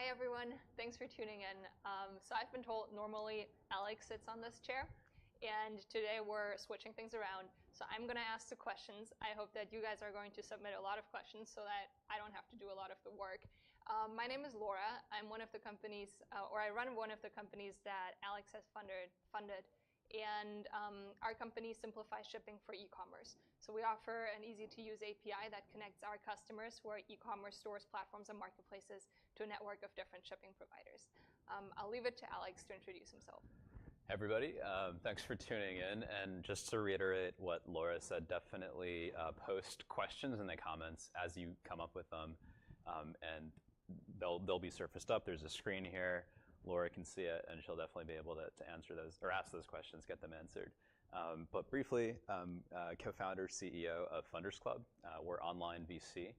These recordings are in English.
Hi everyone, thanks for tuning in. So I've been told normally Alex sits on this chair, and today we're switching things around. So I'm gonna ask the questions. I hope that you guys are going to submit a lot of questions so that I don't have to do a lot of the work. My name is Laura. I'm one of the companies, or I run one of the companies that Alex has funded. And our company simplifies shipping for e-commerce. So we offer an easy-to-use API that connects our customers who are e-commerce stores, platforms, and marketplaces to a network of different shipping providers. I'll leave it to Alex to introduce himself. Hey everybody, thanks for tuning in. And just to reiterate what Laura said, definitely post questions in the comments as you come up with them, and they'll be surfaced up. There's a screen here. Laura can see it, and she'll definitely be able to answer those, or ask those questions, get them answered. But briefly, co-founder, CEO of FundersClub. We're online VC,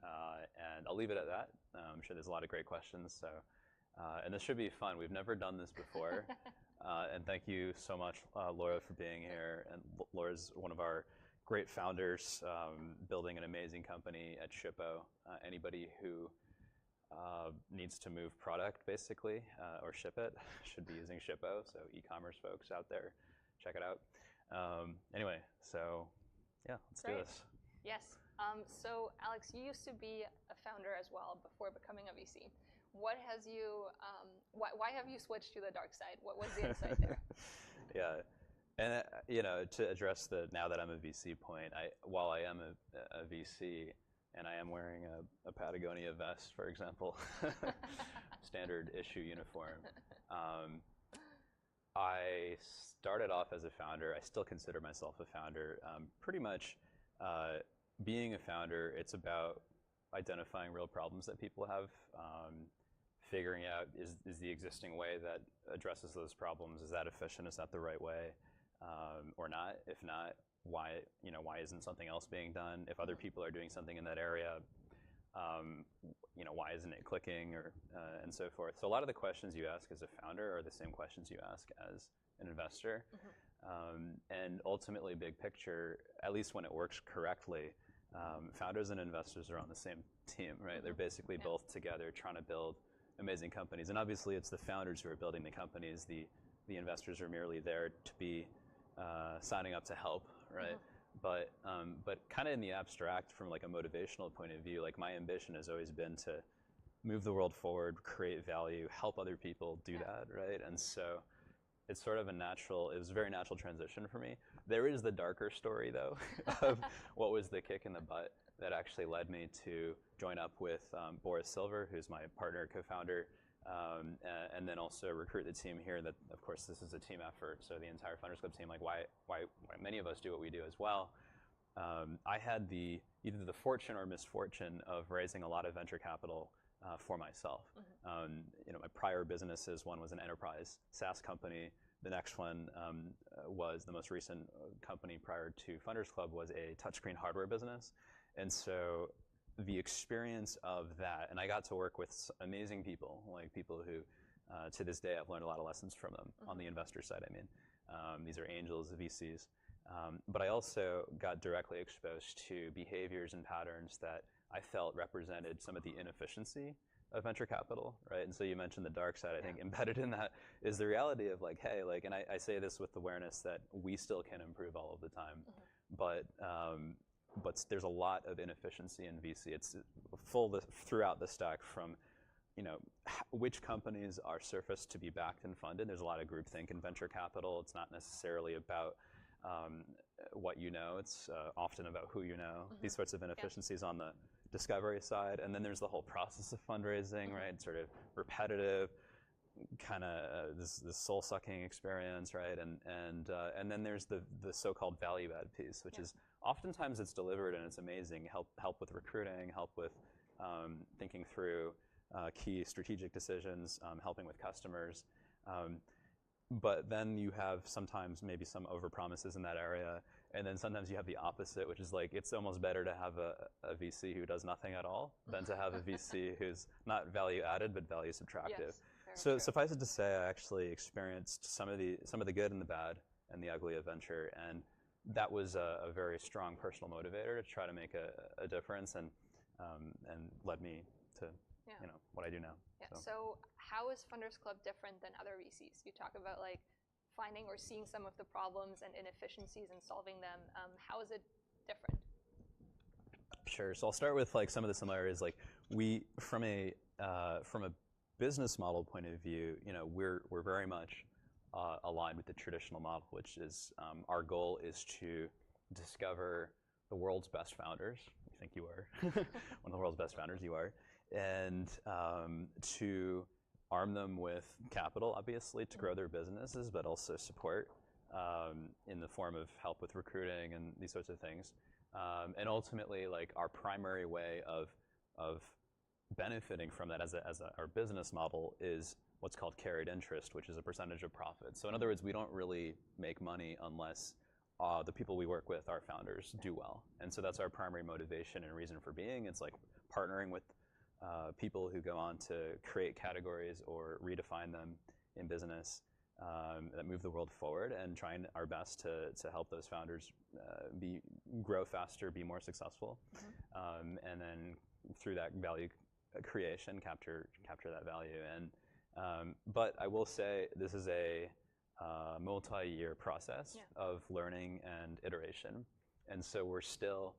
and I'll leave it at that. I'm sure there's a lot of great questions, so, and this should be fun. We've never done this before, and thank you so much, Laura, for being here. And Laura's one of our great founders, building an amazing company at Shippo. Anybody who needs to move product, basically, or ship it, should be using Shippo. So e-commerce folks out there, check it out. Anyway, so yeah, let's do this. Yes. So Alex, you used to be a founder as well before becoming a VC. What has you, why have you switched to the dark side? What was the insight there? Yeah, and you know, to address the now that I'm a VC point, while I am a VC, and I am wearing a Patagonia vest, for example, standard issue uniform. I started off as a founder. I still consider myself a founder. Pretty much being a founder, it's about identifying real problems that people have, figuring out is the existing way that addresses those problems, is that efficient, is that the right way, or not? If not, why isn't something else being done? If other people are doing something in that area, why isn't it clicking, or and so forth. So a lot of the questions you ask as a founder are the same questions you ask as an investor. And ultimately, big picture, at least when it works correctly, founders and investors are on the same team, right? They're basically both together trying to build amazing companies. And obviously, it's the founders who are building the companies. The investors are merely there to be signing up to help, right? But kind of in the abstract, from like a motivational point of view, like my ambition has always been to move the world forward, create value, help other people do that, right? And so it's sort of it was a very natural transition for me. There is the darker story though, of what was the kick in the butt that actually led me to join up with Boris Silver, who's my partner, co-founder, and then also recruit the team here. That, of course, this is a team effort, so the entire FundersClub team, like why many of us do what we do as well. I had either the fortune or misfortune of raising a lot of venture capital for myself. My prior businesses, one was an enterprise SaaS company. The next one was the most recent company prior to FundersClub was a touchscreen hardware business. And so the experience of that, and I got to work with amazing people, like people who, to this day, I've learned a lot of lessons from them on the investor side. I mean, these are angels, VCs. But I also got directly exposed to behaviors and patterns that I felt represented some of the inefficiency of venture capital, right? And so you mentioned the dark side. I think embedded in that is the reality of like, hey, like, and I say this with awareness that we still can improve all of the time, but there's a lot of inefficiency in VC. It's full throughout the stack, from which companies are surfaced to be backed and funded. There's a lot of groupthink in venture capital. It's not necessarily about what you know. It's often about who you know. These sorts of inefficiencies on the discovery side. And then there's the whole process of fundraising, right? It's sort of repetitive, kind of this soul-sucking experience, right? And then there's the so-called value-add piece, which is oftentimes it's delivered and it's amazing. Help with recruiting, help with thinking through key strategic decisions, helping with customers. But then you have sometimes maybe some overpromises in that area, and then sometimes you have the opposite, which is like it's almost better to have a VC who does nothing at all than to have a VC who's not value added but value subtractive. So suffice it to say, I actually experienced some of the good and the bad and the ugly of venture, and that was a very strong personal motivator to try to make a difference, and led me to what I do now. Yeah. So how is FundersClub different than other VCs? You talk about like finding or seeing some of the problems and inefficiencies and solving them. How is it different? Sure. So I'll start with like some of the similarities. Like we, from a business model point of view, we're very much aligned with the traditional model, which is our goal is to discover the world's best founders. You think you are one of the world's best founders. You are, and to arm them with capital, obviously, to grow their businesses, but also support in the form of help with recruiting and these sorts of things. And ultimately, like our primary way of benefiting from that as our business model is what's called carried interest, which is a percentage of profit. So in other words, we don't really make money unless the people we work with, our founders, do well. And so that's our primary motivation and reason for being. It's like partnering with people who go on to create categories or redefine them in business that move the world forward, and trying our best to help those founders grow faster, be more successful, and then through that value creation, capture that value. And but I will say this is a multi-year process of learning and iteration, and so we're still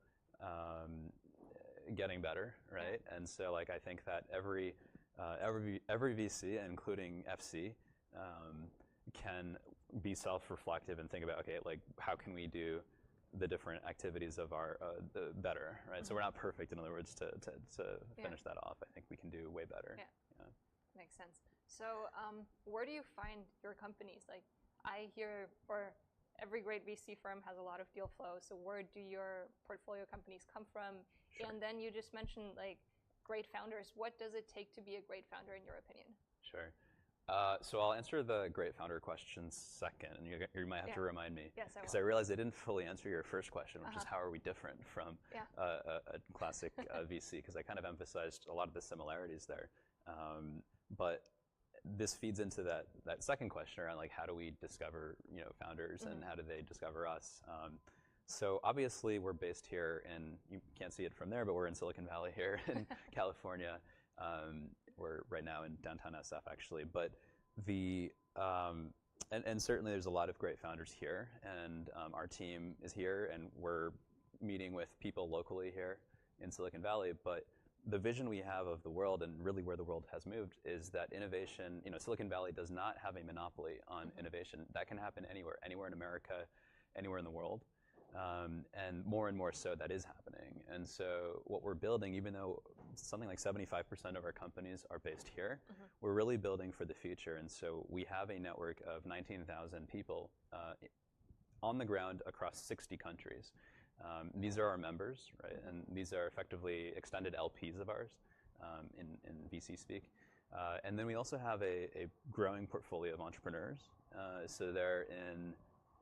getting better, right? Yeah. And so like I think that every VC, including FC, can be self-reflective and think about, okay, like how can we do the different activities of our the better, right? So we're not perfect, in other words, to finish that off. I think we can do way better. Yeah. Makes sense. So where do you find your companies? Like I hear, or every great VC firm has a lot of deal flow. So where do your portfolio companies come from? Sure. And then you just mentioned like great founders. What does it take to be a great founder in your opinion? Sure. So I'll answer the great founder question second, and you might have to remind me. Yes, I will. Because I realized I didn't fully answer your first question, which is how are we different from a classic VC, because I kind of emphasized a lot of the similarities there. But this feeds into that second question around like how do we discover founders and how do they discover us? So obviously we're based here you can't see it from there, but we're in Silicon Valley here in California. We're right now in downtown SF actually, but and certainly there's a lot of great founders here, and our team is here, and we're meeting with people locally here in Silicon Valley. But the vision we have of the world, and really where the world has moved, is that innovation, Silicon Valley does not have a monopoly on innovation. That can happen anywhere in America, anywhere in the world. And more so that is happening. And so what we're building, even though something like 75% of our companies are based here, we're really building for the future. And so we have a network of 19,000 people on the ground across 60 countries. These are our members, right? And these are effectively extended LPs of ours in VC speak. And then we also have a growing portfolio of entrepreneurs. So they're in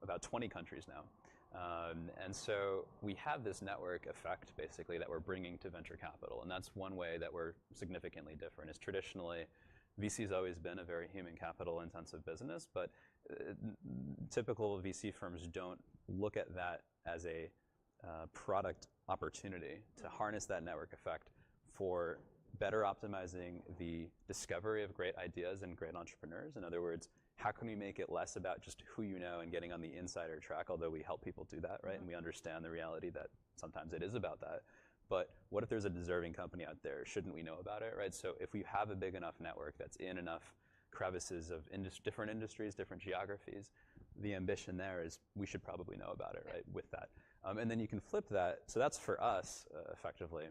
about 20 countries now. And so we have this network effect, basically, that we're bringing to venture capital. And that's one way that we're significantly different. Is traditionally, VC's always been a very human capital intensive business, but typical VC firms don't look at that as a product opportunity to harness that network effect for better optimizing the discovery of great ideas and great entrepreneurs. In other words, how can we make it less about just who you know and getting on the insider track, although we help people do that, right? And we understand the reality that sometimes it is about that. But what if there's a deserving company out there? Shouldn't we know about it, right? So if we have a big enough network that's in enough crevices of different industries, different geographies, the ambition there is we should probably know about it, right, with that. And then you can flip that. So that's for us, effectively.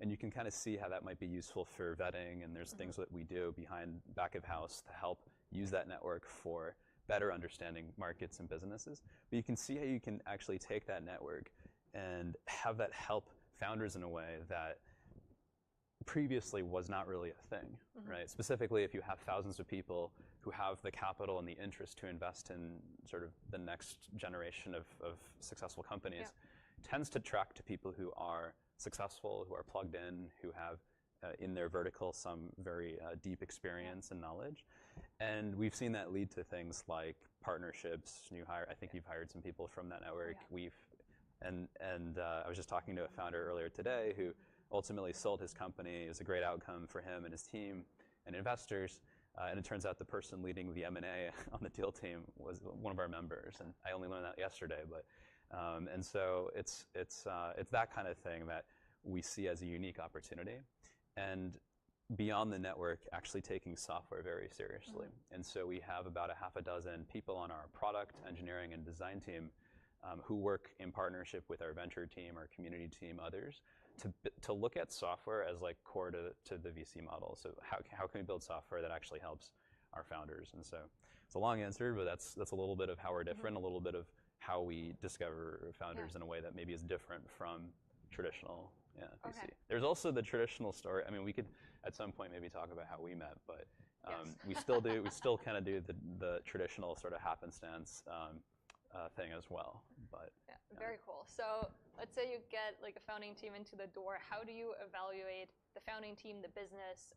And you can kind of see how that might be useful for vetting, and there's things that we do back of house to help use that network for better understanding markets and businesses. But you can see how you can actually take that network and have that help founders in a way that previously was not really a thing, right? Specifically, if you have thousands of people who have the capital and the interest to invest in sort of the next generation of successful companies, tends to track to people who are successful, who are plugged in, who have in their vertical some very deep experience and knowledge. And we've seen that lead to things like partnerships, new hire. I think you've hired some people from that network. I was just talking to a founder earlier today who ultimately sold his company. It was a great outcome for him and his team. and investors. And it turns out the person leading the M&A on the deal team was one of our members, and I only learned that yesterday. But and so it's that kind of thing that we see as a unique opportunity, and beyond the network, actually taking software very seriously. And so we have about a half a dozen people on our product, engineering, and design team who work in partnership with our venture team, our community team, others, to look at software as like core to the VC model. So how can we build software that actually helps our founders? And so it's a long answer, but that's a little bit of how we're different, a little bit of how we discover founders in a way that maybe is different from traditional VC. Okay. There's also the traditional story. I mean, we could at some point maybe talk about how we met, but Yes. we still kind of do the traditional sort of happenstance thing as well. But very cool. So let's say you get like a founding team into the door. How do you evaluate the founding team, the business?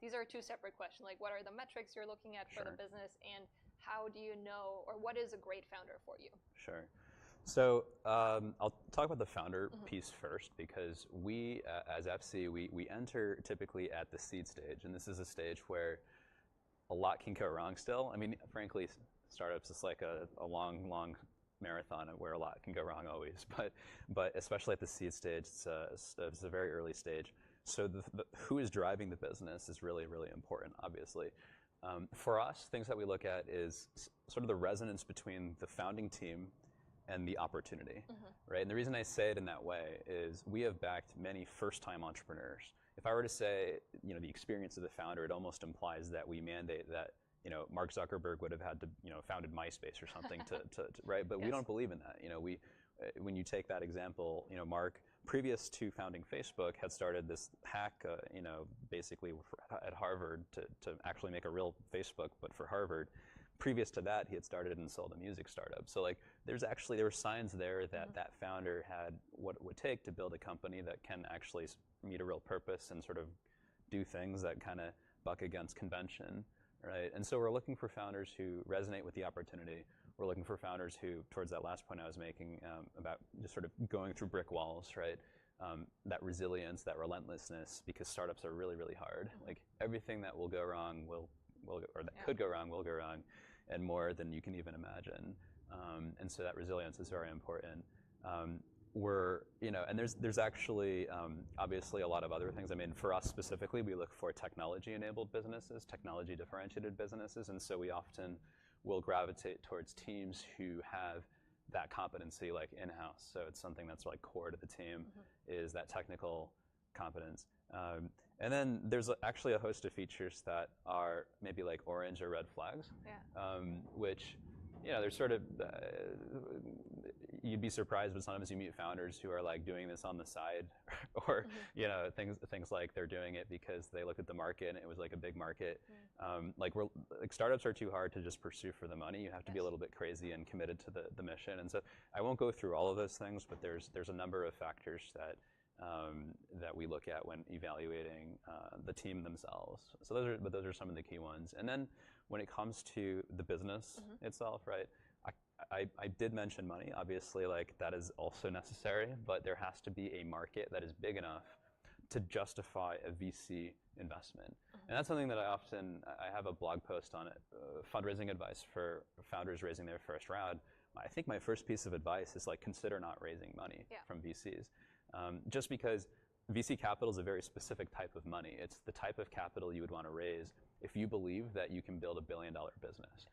These are two separate questions. Like, what are the metrics you're looking at for the business, and how do you know, or what is a great founder for you? Sure. So I'll talk about the founder piece first, because we, as FC, we enter typically at the seed stage, and this is a stage where a lot can go wrong still. I mean, frankly, startups is like a long marathon where a lot can go wrong always, but especially at the seed stage, it's a very early stage. So who is driving the business is really, really important, obviously. For us, things that we look at is sort of the resonance between the founding team and the opportunity, right? And the reason I say it in that way is we have backed many first-time entrepreneurs. If I were to say, the experience of the founder, it almost implies that we mandate that, Mark Zuckerberg would have had to, founded MySpace or something to right? But we don't believe in that. When you take that example, Mark, previous to founding Facebook, had started this hack, basically at Harvard to actually make a real Facebook, but for Harvard. Previous to that, he had started and sold a music startup. So like, there were signs there that that founder had what it would take to build a company that can actually meet a real purpose and sort of do things that kind of buck against convention, right? And so we're looking for founders who resonate with the opportunity. We're looking for founders who, towards that last point I was making about just sort of going through brick walls, right? That resilience, that relentlessness, because startups are really, really hard. Like, everything that will go wrong could go wrong will go wrong, and more than you can even imagine. And so that resilience is very important. And there's actually obviously a lot of other things. I mean, for us specifically, we look for technology-enabled businesses, technology-differentiated businesses, and so we often will gravitate towards teams who have that competency like in-house. So it's something that's like core to the team, is that technical competence. And then there's actually a host of features that are maybe like orange or red flags, which, they're sort of, you'd be surprised, but sometimes you meet founders who are like doing this on the side, or, things like they're doing it because they looked at the market and it was like a big market. Like startups are too hard to just pursue for the money. You have to be a little bit crazy and committed to the mission. And so I won't go through all of those things, but there's a number of factors that we look at when evaluating the team themselves. So those are some of the key ones. And then when it comes to the business itself, right? I did mention money. Obviously, like, that is also necessary, but there has to be a market that is big enough to justify a VC investment. And that's something that I have a blog post on it, fundraising advice for founders raising their first round. I think my first piece of advice is like, consider not raising money from VCs. Just because VC capital is a very specific type of money. It's the type of capital you would want to raise if you believe that you can build $1 billion business.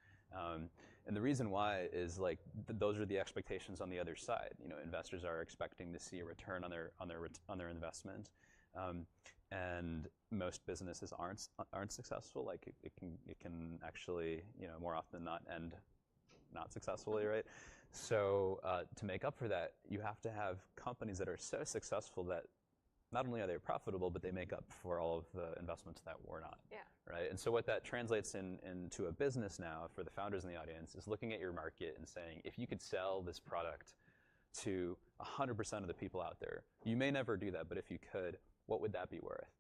And the reason why is like those are the expectations on the other side. Investors are expecting to see a return on their investment, and most businesses aren't successful. Like it can actually more often than not end not successfully, right? So to make up for that, you have to have companies that are so successful that not only are they profitable, but they make up for all of the investments that were not, right? And so what that translates into a business now for the founders in the audience is looking at your market and saying, if you could sell this product to 100% of the people out there, you may never do that, but if you could, what would that be worth?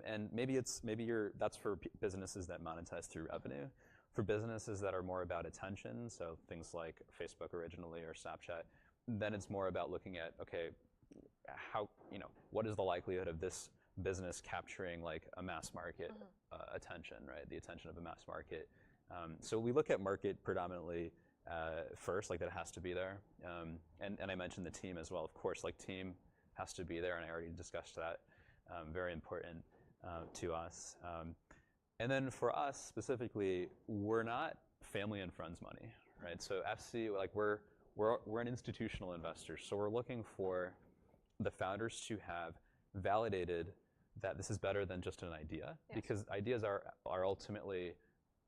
And maybe that's for businesses that monetize through revenue. For businesses that are more about attention, so things like Facebook originally or Snapchat, then it's more about looking at, okay, what is the likelihood of this business capturing like a mass market attention, right? The attention of a mass market. So we look at market predominantly first, like that has to be there. And I mentioned the team as well. Of course, like team has to be there, and I already discussed that. Very important to us. And then for us specifically, we're not family and friends money, right? So FC, like we're an institutional investor, so we're looking for the founders to have validated that this is better than just an idea, because ideas are ultimately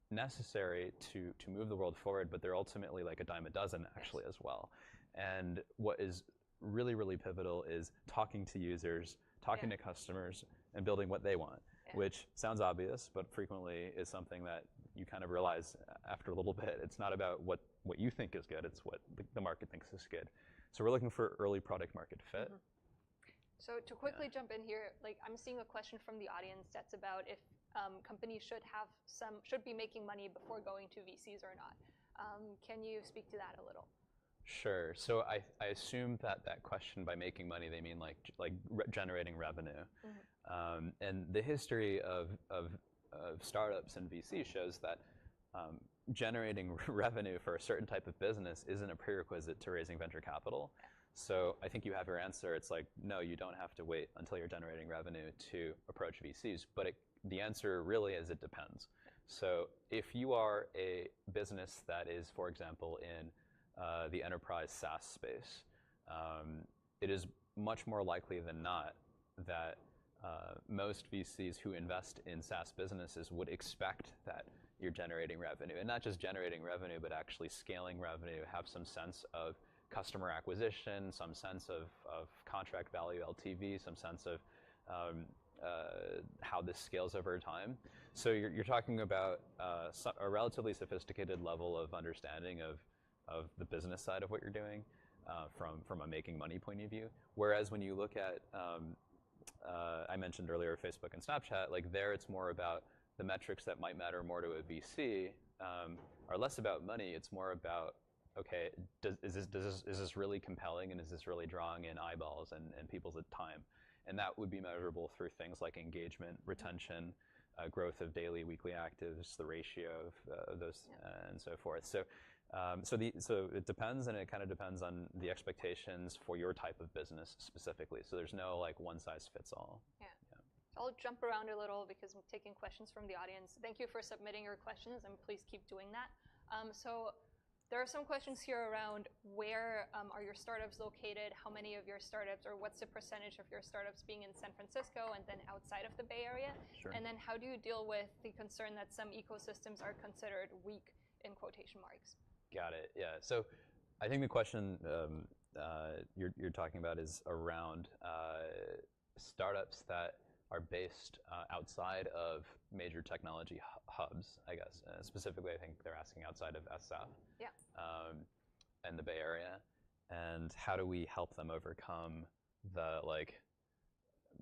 necessary to move the world forward, but they're ultimately like a dime a dozen actually as well. And what is really, really pivotal is talking to users, talking to customers, and building what they want, which sounds obvious, but frequently is something that you kind of realize after a little bit. It's not about what you think is good, it's what the market thinks is good. So we're looking for early product market fit. So to quickly jump in here, like I'm seeing a question from the audience that's about if companies should be making money before going to VCs or not. Can you speak to that a little? Sure. So I assume that question, by making money, they mean like generating revenue. And the history of startups and VC shows that generating revenue for a certain type of business isn't a prerequisite to raising venture capital. So I think you have your answer. It's like, no, you don't have to wait until you're generating revenue to approach VCs. But the answer really is it depends. So if you are a business that is, for example, in the enterprise SaaS space, it is much more likely than not that most VCs who invest in SaaS businesses would expect that you're generating revenue. And not just generating revenue, but actually scaling revenue, have some sense of customer acquisition, some sense of contract value, LTV, some sense of how this scales over time. So you're talking about a relatively sophisticated level of understanding of the business side of what you're doing from a making money point of view. Whereas when you look at, I mentioned earlier Facebook and Snapchat, like there it's more about the metrics that might matter more to a VC are less about money. It's more about, okay, is this really compelling, and is this really drawing in eyeballs and people's time? And that would be measurable through things like engagement, retention, growth of daily, weekly actives, the ratio of those, and so forth. So it depends, and it kind of depends on the expectations for your type of business specifically. So there's no like one size fits all. I'll jump around a little because I'm taking questions from the audience. Thank you for submitting your questions, and please keep doing that. So there are some questions here around where are your startups located, how many of your startups, or what's the percentage of your startups being in San Francisco and then outside of the Bay Area? Sure. And then how do you deal with the concern that some ecosystems are considered weak in quotation marks? Got it, yeah. So I think the question you're talking about is around startups that are based outside of major technology hubs, I guess. Specifically, I think they're asking outside of SF and the Bay Area. And how do we help them overcome the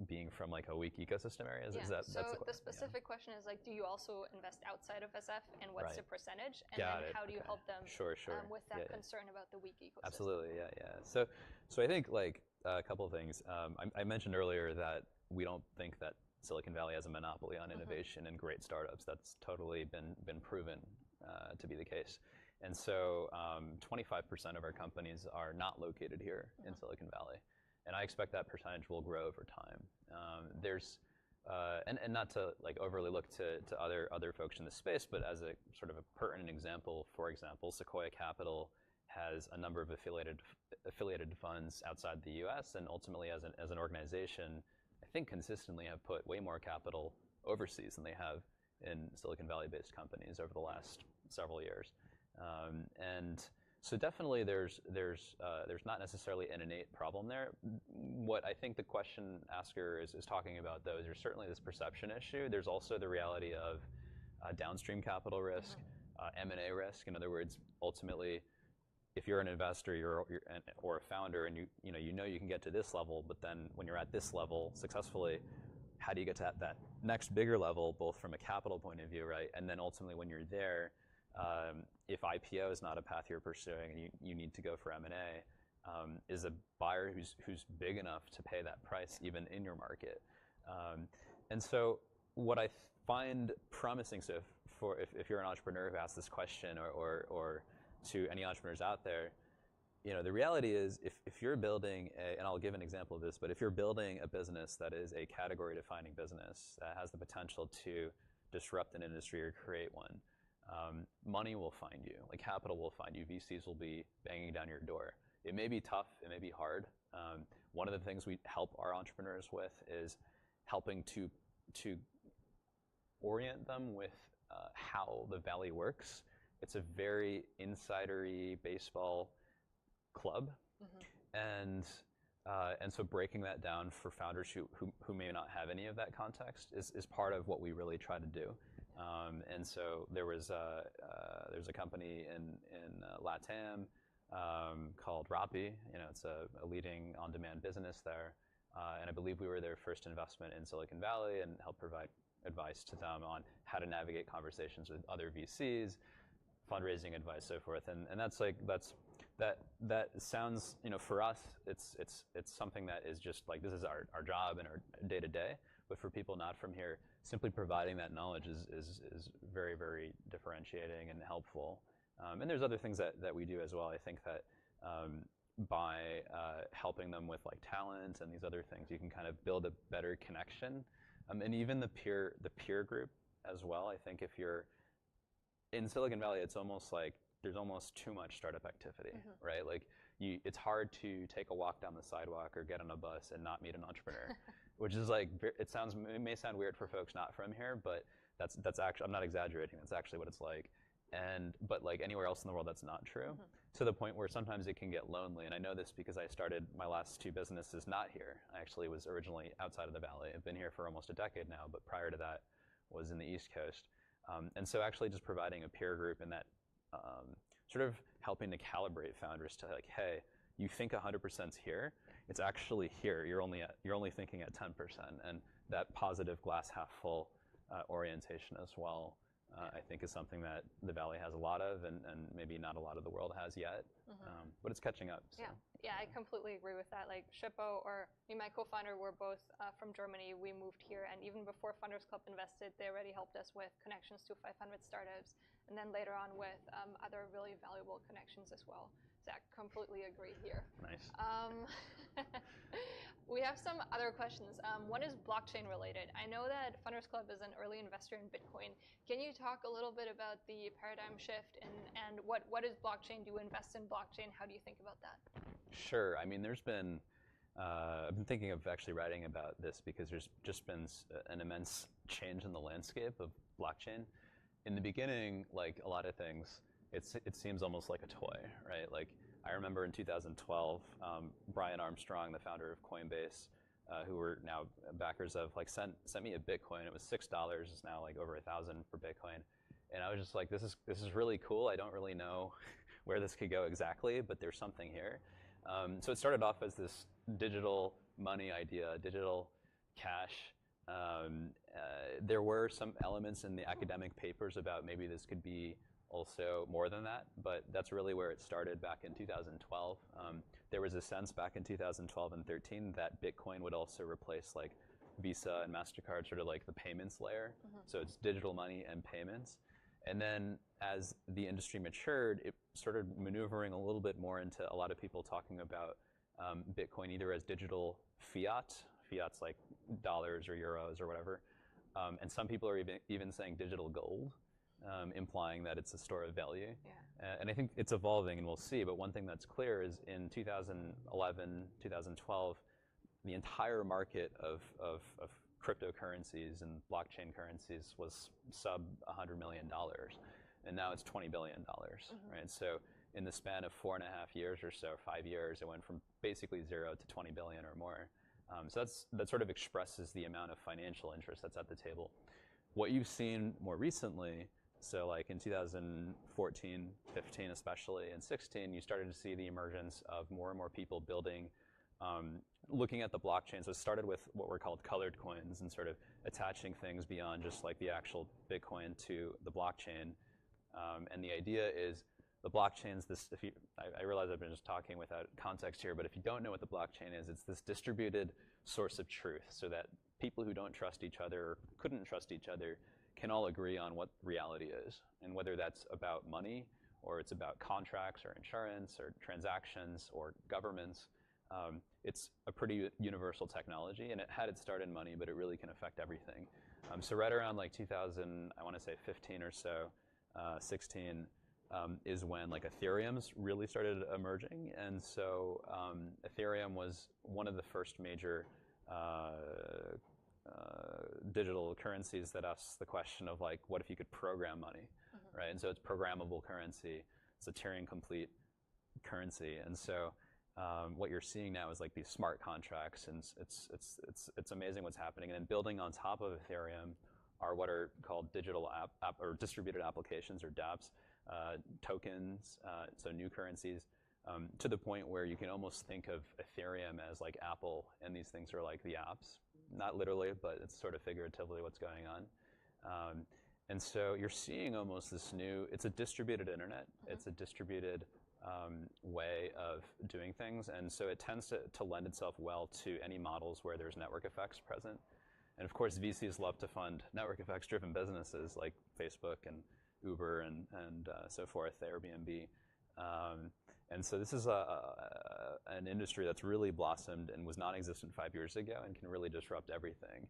being from like a weak ecosystem area? Is that, so the specific question is like, do you also invest outside of SF, and what's the percentage? And then how do you help them with that concern about the weak ecosystem? Absolutely, yeah. So I think like a couple of things. I mentioned earlier that we don't think that Silicon Valley has a monopoly on innovation and great startups. That's totally been proven to be the case. And so 25% of our companies are not located here in Silicon Valley. And I expect that percentage will grow over time. And not to like overly look to other folks in the space, but as a sort of a pertinent example, for example, Sequoia Capital has a number of affiliated funds outside the U.S. and ultimately as an organization, I think consistently have put way more capital overseas than they have in Silicon Valley-based companies over the last several years. And so definitely there's not necessarily an innate problem there. What I think the question asker is talking about, though, is there's certainly this perception issue. There's also the reality of downstream capital risk, M&A risk. In other words, ultimately, if you're an investor or a founder and you know you can get to this level, but then when you're at this level successfully, how do you get to that next bigger level, both from a capital point of view, right? And then ultimately when you're there, if IPO is not a path you're pursuing and you need to go for M&A, is a buyer who's big enough to pay that price even in your market. And so what I find promising, so if you're an entrepreneur who asks this question, or to any entrepreneurs out there, the reality is if you're building and I'll give an example of this, but if you're building a business that is a category defining business that has the potential to disrupt an industry or create one, money will find you, like capital will find you, VCs will be banging down your door. It may be tough, it may be hard. One of the things we help our entrepreneurs with is helping to orient them with how the Valley works. It's a very insidery baseball club, and so breaking that down for founders who may not have any of that context is part of what we really try to do. And so there's a company in LATAM called Rappi. It's a leading on-demand business there, and I believe we were their first investment in Silicon Valley and helped provide advice to them on how to navigate conversations with other VCs, fundraising advice, so forth. And that sounds, for us, it's something that is just like, this is our job and our day to day. But for people not from here, simply providing that knowledge is very, very differentiating and helpful. And there's other things that we do as well. I think that by helping them with like talent and these other things, you can kind of build a better connection. And even the peer group as well. I think if you're in Silicon Valley, it's almost like there's almost too much startup activity, right? Like it's hard to take a walk down the sidewalk or get on a bus and not meet an entrepreneur, which is like, it may sound weird for folks not from here, but that's actually, I'm not exaggerating. That's actually what it's like. But like anywhere else in the world, that's not true. To the point where sometimes it can get lonely. And I know this because I started my last two businesses not here. I actually was originally outside of the Valley. I've been here for almost a decade now, but prior to that was in the East Coast. And so actually just providing a peer group and that sort of helping to calibrate founders to like, hey, you think 100%'s here, it's actually here. You're only thinking at 10%, and that positive glass half full orientation as well, I think is something that the Valley has a lot of, and maybe not a lot of the world has yet, but it's catching up. So. Yeah, I completely agree with that. Like Shippo, or me and my co-founder, were both from Germany. We moved here, and even before FundersClub invested, they already helped us with connections to 500 startups, and then later on with other really valuable connections as well. So I completely agree here. Nice. We have some other questions. One is blockchain related. I know that FundersClub is an early investor in Bitcoin. Can you talk a little bit about the paradigm shift and what is blockchain? Do you invest in blockchain? How do you think about that? Sure. I mean, I've been thinking of actually writing about this because there's just been an immense change in the landscape of blockchain. In the beginning, like a lot of things, it seems almost like a toy, right? Like I remember in 2012, Brian Armstrong, the founder of Coinbase, who we're now backers of, like sent me a Bitcoin. It was $6. It's now like over 1,000 for Bitcoin, and I was just like, this is really cool. I don't really know where this could go exactly, but there's something here. So it started off as this digital money idea, digital cash. There were some elements in the academic papers about maybe this could be also more than that, but that's really where it started back in 2012. There was a sense back in 2012 and 13 that Bitcoin would also replace like Visa and MasterCard, sort of like the payments layer. So it's digital money and payments. And then as the industry matured, it started maneuvering a little bit more into a lot of people talking about Bitcoin either as digital fiat's like dollars or euros or whatever. And some people are even saying digital gold, implying that it's a store of value. And I think it's evolving, and we'll see. But one thing that's clear is in 2011, 2012, the entire market of cryptocurrencies and blockchain currencies was sub $100 million, and now it's $20 billion, right? So in the span of 4.5 years or so, 5 years, it went from basically 0 to 20 billion or more. So that sort of expresses the amount of financial interest that's at the table. What you've seen more recently, so like in 2014, 15 especially, and 16, you started to see the emergence of more and more people building, looking at the blockchain. So it started with what were called colored coins and sort of attaching things beyond just like the actual Bitcoin to the blockchain. And the idea is the blockchain's this, I realize I've been just talking without context here, but if you don't know what the blockchain is, it's this distributed source of truth. So that people who don't trust each other or couldn't trust each other can all agree on what reality is, and whether that's about money or it's about contracts or insurance or transactions or governments. It's a pretty universal technology, and it had its start in money, but it really can affect everything. So right around like 2000, I want to say 15 or so, 16, is when like Ethereum's really started emerging, and so Ethereum was one of the first major digital currencies that asks the question of like, what if you could program money, right? And so it's programmable currency. It's a Turing complete currency, and so what you're seeing now is like these smart contracts, and it's amazing what's happening. And then building on top of Ethereum are what are called digital app or distributed applications, or dApps, tokens, so new currencies, to the point where you can almost think of Ethereum as like Apple, and these things are like the apps. Not literally, but it's sort of figuratively what's going on. And so you're seeing almost this new, it's a distributed internet, it's a distributed way of doing things, and so it tends to lend itself well to any models where there's network effects present. And of course, VCs love to fund network effects driven businesses like Facebook and Uber and so forth, Airbnb. And so this is an industry that's really blossomed and was non-existent 5 years ago and can really disrupt everything.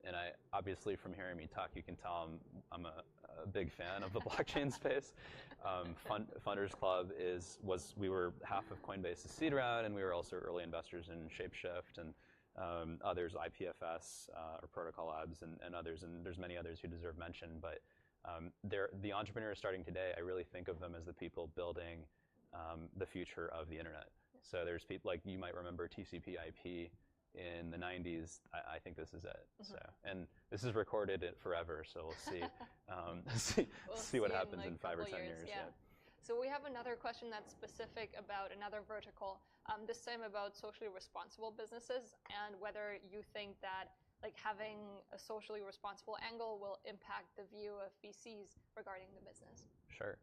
And I obviously, from hearing me talk, you can tell I'm a big fan of the blockchain space. FundersClub we were half of Coinbase's seed round, and we were also early investors in Shapeshift and others, IPFS or Protocol Labs and others, and there's many others who deserve mention. But the entrepreneurs starting today, I really think of them as the people building the future of the internet. So there's people like, you might remember TCP/IP in the 90s. I think this is it. So, and this is recorded it forever, so we'll see. See what happens in 5 or 10 years. Yeah. So we have another question that's specific about another vertical, this time about socially responsible businesses, and whether you think that like having a socially responsible angle will impact the view of VCs regarding the business. Sure.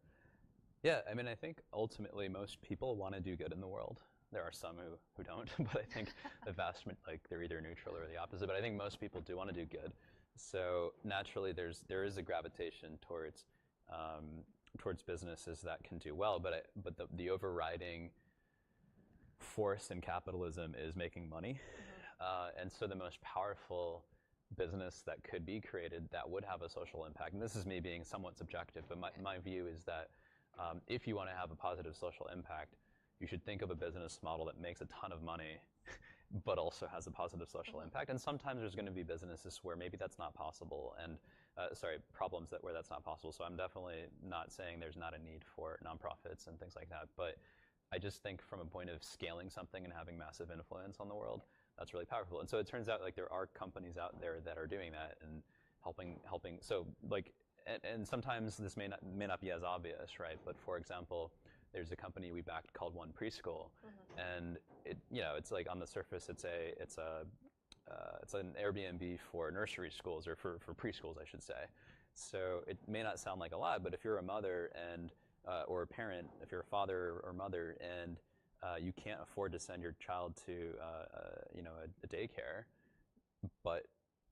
Yeah, I mean, I think ultimately most people want to do good in the world. There are some who don't, but I think the vast, like, they're either neutral or the opposite, but I think most people do want to do good. So naturally there is a gravitation towards businesses that can do well, but the overriding force in capitalism is making money. And so the most powerful business that could be created that would have a social impact, and this is me being somewhat subjective, but my view is that if you want to have a positive social impact, you should think of a business model that makes a ton of money, but also has a positive social impact. And sometimes there's going to be businesses where maybe that's not possible, and problems where that's not possible. So I'm definitely not saying there's not a need for nonprofits and things like that, but I just think from a point of scaling something and having massive influence on the world, that's really powerful. And so it turns out like there are companies out there that are doing that and helping. So like, and sometimes this may not be as obvious, right? But for example, there's a company we backed called One Preschool, and it's like on the surface it's an Airbnb for nursery schools, or for preschools, I should say. So it may not sound like a lot, but if you're a mother and or a parent, if you're a father or mother and you can't afford to send your child to a daycare, but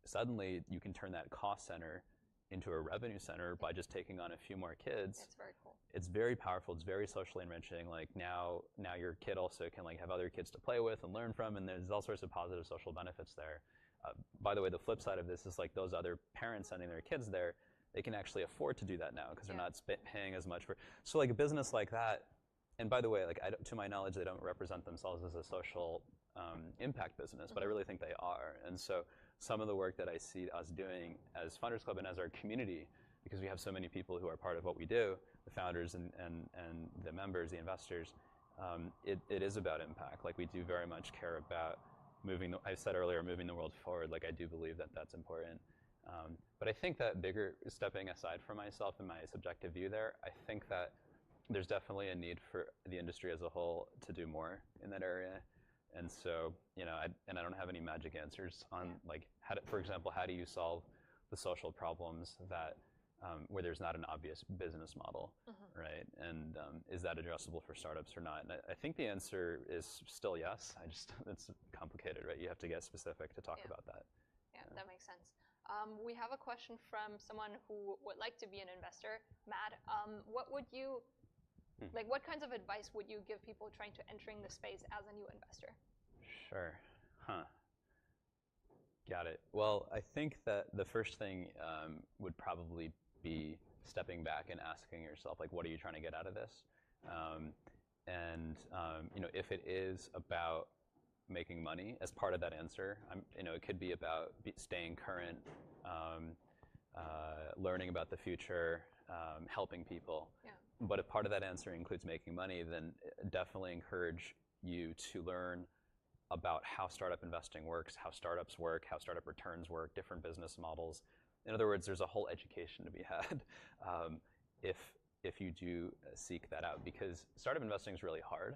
suddenly you can turn that cost center into a revenue center by just taking on a few more kids. It's very cool. It's very powerful. It's very socially enriching. Like now your kid also can like have other kids to play with and learn from, and there's all sorts of positive social benefits there. By the way, the flip side of this is like those other parents sending their kids there, they can actually afford to do that now because they're not paying as much for. So like a business like that, and by the way, like to my knowledge, they don't represent themselves as a social impact business, but I really think they are. And so some of the work that I see us doing as FundersClub and as our community, because we have so many people who are part of what we do, the founders and the members, the investors, it is about impact. Like we do very much care about I said earlier, moving the world forward. Like I do believe that that's important. But I think that stepping aside from myself and my subjective view there, I think that there's definitely a need for the industry as a whole to do more in that area. And so, I don't have any magic answers on like for example, how do you solve the social problems that where there's not an obvious business model, right? And is that addressable for startups or not? And I think the answer is still yes. It's complicated, right? You have to get specific to talk about that. Yeah, that makes sense. We have a question from someone who would like to be an investor. Matt, what would you, what kinds of advice would you give people trying to entering the space as a new investor? Sure. Got it. Well, I think that the first thing would probably be stepping back and asking yourself, like, what are you trying to get out of this? If it is about making money as part of that answer, it could be about staying current, learning about the future, helping people. Yeah. But if part of that answer includes making money, then definitely encourage you to learn about how startup investing works, how startups work, how startup returns work, different business models. In other words, there's a whole education to be had if you do seek that out, because startup investing is really hard.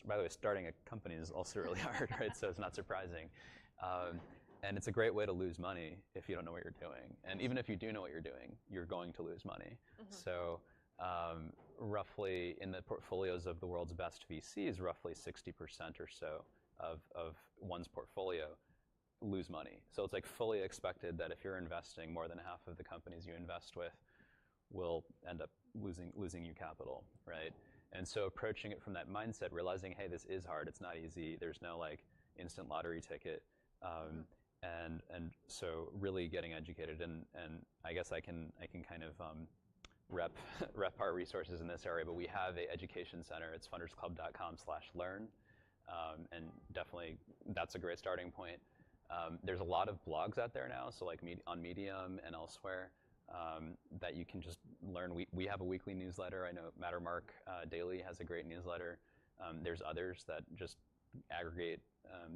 By the way, starting a company is also really hard, right? So it's not surprising. And it's a great way to lose money if you don't know what you're doing. And even if you do know what you're doing, you're going to lose money. So roughly in the portfolios of the world's best VCs, roughly 60% or so of one's portfolio lose money. So it's like fully expected that if you're investing, more than half of the companies you invest with will end up losing you capital, right? And so approaching it from that mindset, realizing, hey, this is hard, it's not easy, there's no like instant lottery ticket, and so really getting educated, and I guess I can kind of rep our resources in this area, but we have a education center. It's FundersClub.com/learn, and definitely that's a great starting point. There's a lot of blogs out there now, so like on Medium and elsewhere, that you can just learn. We have a weekly newsletter. I know Mattermark Daily has a great newsletter. There's others that just aggregate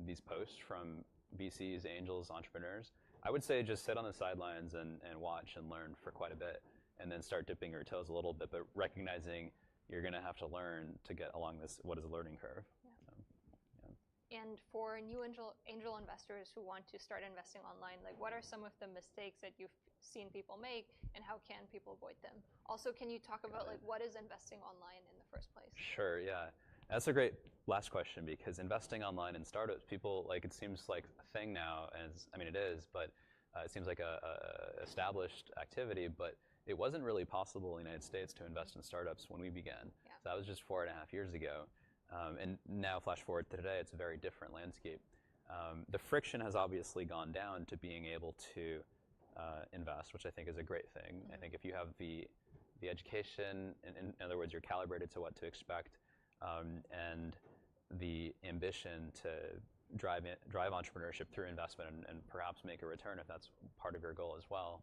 these posts from VCs, angels, entrepreneurs. I would say just sit on the sidelines and watch and learn for quite a bit, and then start dipping your toes a little bit, but recognizing you're going to have to learn to get along what is a learning curve. And for new angel investors who want to start investing online, like what are some of the mistakes that you've seen people make, and how can people avoid them? Also, can you talk about like what is investing online in the first place? Sure, yeah. That's a great last question, because investing online in startups, people, like, it seems like a thing now, it is, but it seems like a established activity, but it wasn't really possible in the United States to invest in startups when we began. Yeah. So that was just 4.5 years ago. And now, flash forward to today, it's a very different landscape. The friction has obviously gone down to being able to invest, which I think is a great thing. I think if you have the education, in other words, you're calibrated to what to expect, and the ambition to drive entrepreneurship through investment and perhaps make a return if that's part of your goal as well,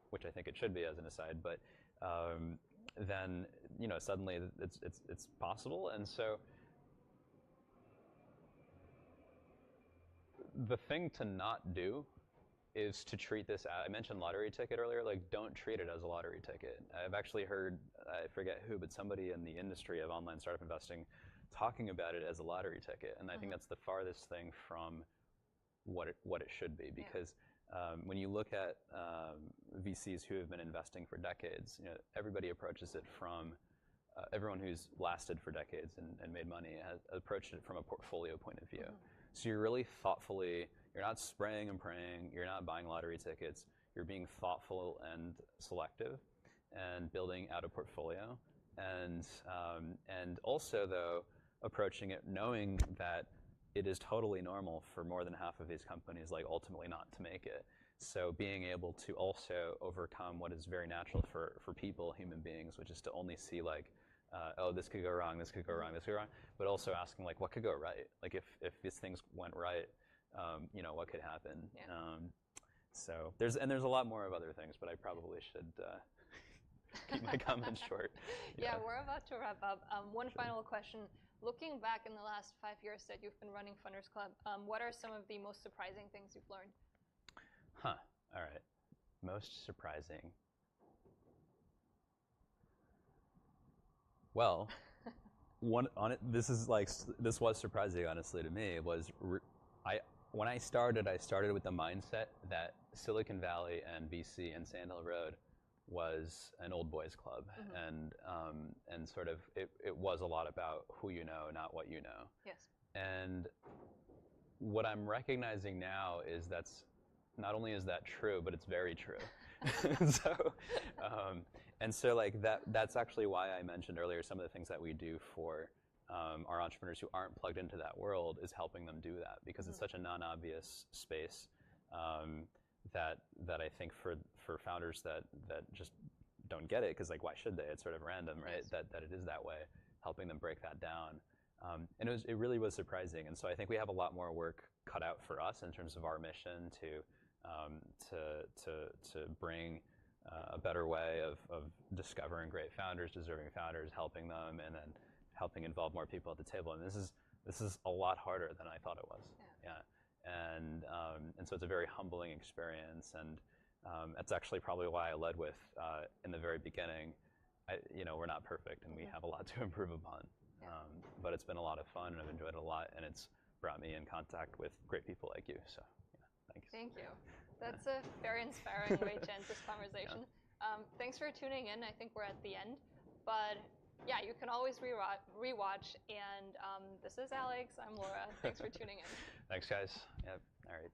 which I think it should be as an aside, but then suddenly it's possible. And so the thing to not do is to treat this, I mentioned lottery ticket earlier, like don't treat it as a lottery ticket. I've actually heard, I forget who, but somebody in the industry of online startup investing talking about it as a lottery ticket. And I think that's the farthest thing from what it should be, because when you look at VCs who have been investing for decades, everybody approaches it from, everyone who's lasted for decades and made money has approached it from a portfolio point of view. So you're really thoughtfully, you're not spraying and praying, you're not buying lottery tickets, you're being thoughtful and selective and building out a portfolio. And also, though, approaching it knowing that it is totally normal for more than half of these companies, like, ultimately not to make it. So being able to also overcome what is very natural for people, human beings, which is to only see, like, oh, this could go wrong, this could go wrong, this could go wrong, but also asking, like, what could go right? Like, if these things went right, what could happen? Yeah. So there's a lot more of other things, but I probably should keep my comments short. Yeah, we're about to wrap up. One final question. Looking back in the last 5 years that you've been running FundersClub, what are some of the most surprising things you've learned? All right. Most surprising. Well, this was surprising, honestly, to me. Was when I started with the mindset that Silicon Valley and VC and Sand Hill Road was an old boys club, and sort of it was a lot about who you know, not what you know. Yes. And what I'm recognizing now is that's not only is that true, but it's very true. So like that's actually why I mentioned earlier some of the things that we do for our entrepreneurs who aren't plugged into that world is helping them do that, because it's such a non-obvious space that I think for founders that just don't get it, because like why should they? It's sort of random, right? Yes. That it is that way, helping them break that down. And it really was surprising. And so I think we have a lot more work cut out for us in terms of our mission to bring a better way of discovering great founders, deserving founders, helping them, and then helping involve more people at the table. And this is a lot harder than I thought it was. Yeah. And so it's a very humbling experience. And that's actually probably why I led with in the very beginning. We're not perfect, and we have a lot to improve upon. But it's been a lot of fun, and I've enjoyed it a lot, and it's brought me in contact with great people like you. So, thanks. Thank you. That's a very inspiring way to end this conversation. Thanks for tuning in. I think we're at the end. But yeah, you can always rewatch. And this is Alex. I'm Laura. Thanks for tuning in. Thanks, guys. Yep. All right.